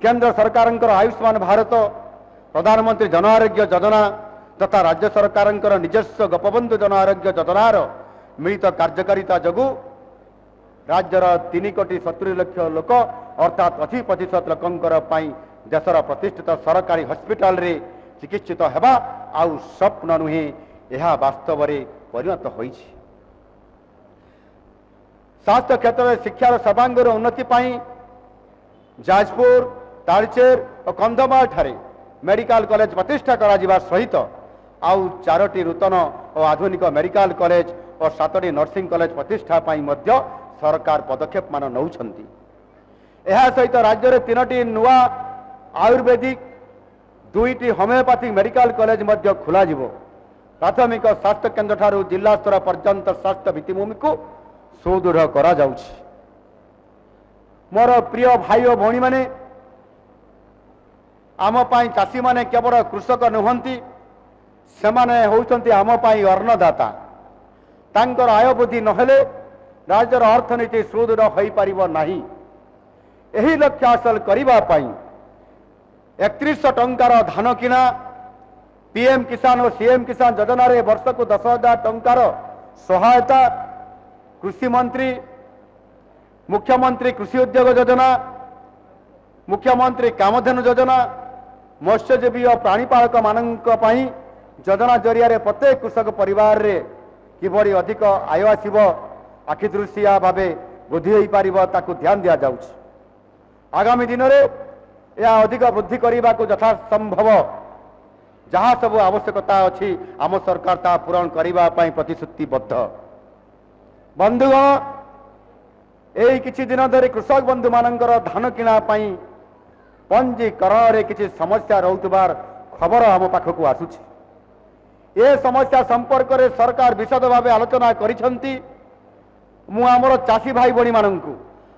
केंद्र सरकार आयुष्मान भारत प्रधानमंत्री जन आरोग्य योजना तथा राज्य सरकार निजस्व गोपबंधु जन आरोग्य योजनार मिलित कार्यकारिता जगु राज्यर 3,70 लाख लोक अर्थात 80% लोकंकर देशर प्रतिष्ठित सरकारी हॉस्पिटल रे चिकित्सित हेबा आउ स्वप्न नुहे यह वास्तव में परिणत होइछि। स्वास्थ्य क्षेत्र में शिक्षार सर्वांगीन उन्नति पाई जाजपुर तालचेर और कंधमाल ठारे मेडिकल कॉलेज प्रतिष्ठा करा सहित आउ 4टी नूतन और आधुनिक मेडिकल कॉलेज और 7टी नर्सिंग कॉलेज प्रतिष्ठा पाई मध्य सरकार पदक्षेप मान नौछंती। यह सहित राज्य में 3टी नुआ आयुर्वेदिक 2टी होमियोपैथिक मेडिकल कॉलेज मध्य खोला जिवो। प्राथमिक स्वास्थ्य केन्द्र ठारू जिला स्तर पर्यंत स्वास्थ्य भित्तिभूमि को सुदृढ़ करा जाउछि। मोर प्रिय भाई और भौणी माने आम पाई चाषी माने केवल कृषक नुहंती सेमाने होउछंती आम पाई अन्नदाता। तांकर आय वृद्धि नहेले राज्यर अर्थनीति सुदृढ़ होई परिबो नाही। एही लक्ष्य हासिल करिबा पाई 3100 टंकार धान किना पीएम किसान और सीएम किसान योजना रे वर्ष को 10,000 टंकार सहायता कृषि मंत्री मुख्यमंत्री कृषि उद्योग योजना मुख्यमंत्री कामधेनु योजना मत्स्यजीवी और प्राणीपालक मानक पई योजना जरिया प्रत्येक कृषक परिवार रे किभली अधिक आय आसीब आखिदृशिया भावे वृद्धि हो पार ताकू ध्यान दिया जाउछि। आगामी दिन में यह अधिक वृद्धि करने को यथा संभव जहाँ सब आवश्यकता अच्छी आम सरकार ता पूरण करने प्रतिश्रुतिबद्ध। बंधुगण यही किछि दिन धरी कृषक बंधु मानकर धान किना पंजीकरण रे किछि समस्या रहउतबार खबर आम पाखक आसुछि। ए समस्या संपर्क में सरकार विशद भाव आलोचना करिसंती। मु आमर चाषी भाई बणी माननकु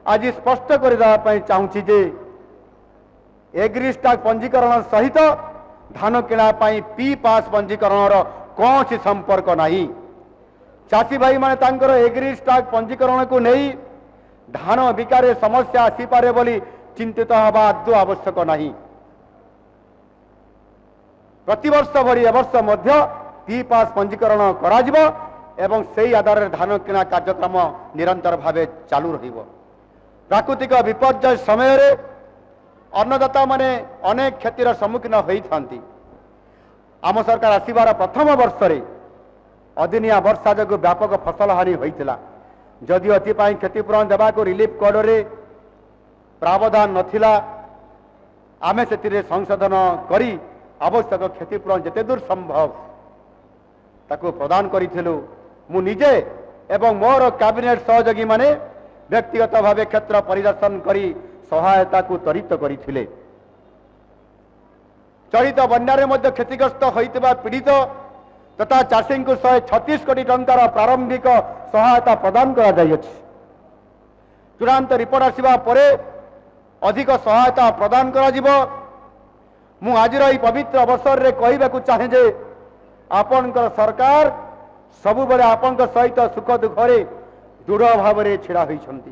आज स्पष्ट करदेवाई चाहूँगी जे एग्रीस्टाक पंजीकरण सहित धान किना पी पास पंजीकरण कौन सी संपर्क नहीं। चाषी भाई माने तांकर एग्रीस्टाक पंजीकरण को नहीं धान बिकारे समस्या आसीपारे बोली चिंतित हवा आदौ आवश्यक नहीं। प्रतिवर्ष भरी एवर्ष मध्य पी पास पंजीकरण कराजिबो एवं सेही आधार रे धान किना कार्यक्रम निरंतर भावे चालू रहिबो। प्राकृतिक विपर्यय समय रे अन्नदाता माने अनेक क्षतिर सम्मुखीन होइथांती। आम सरकार आसीबार प्रथम वर्ष रे अदिनिया वर्षा जगु व्यापक फसल हानि होइतिला। जदिओ एथिपाई क्षतिपूरण देबाको रिलीफ कोड रे प्रावधान नथिला आमे सेतिरे संशोधन करी आवश्यक क्षतिपूरण जेते दूर संभव ताको प्रदान करिथिलु। मु निजे एवं मोर कैबिनेट सहयोगी माने व्यक्तिगत भावे क्षेत्र परिदर्शन करी सहायता को त्वरित करथिले। चलित बन्यारे मध्य क्षतिग्रस्त होइतबा पीड़ित तथा चाषी को 136 कोटी टंकार प्रारंभिक सहायता प्रदान करा जायछि। चूड़ांत रिपोर्ट आसिबा परे अधिक सहायता प्रदान करा जिवो। मु आज पवित्र अवसर रे कहिबाकू चाहे जे आपनकर सरकार सबुबले आपनकर सहित सुख दुख रे दृढ़ भाव रे छिड़ा होइछंती।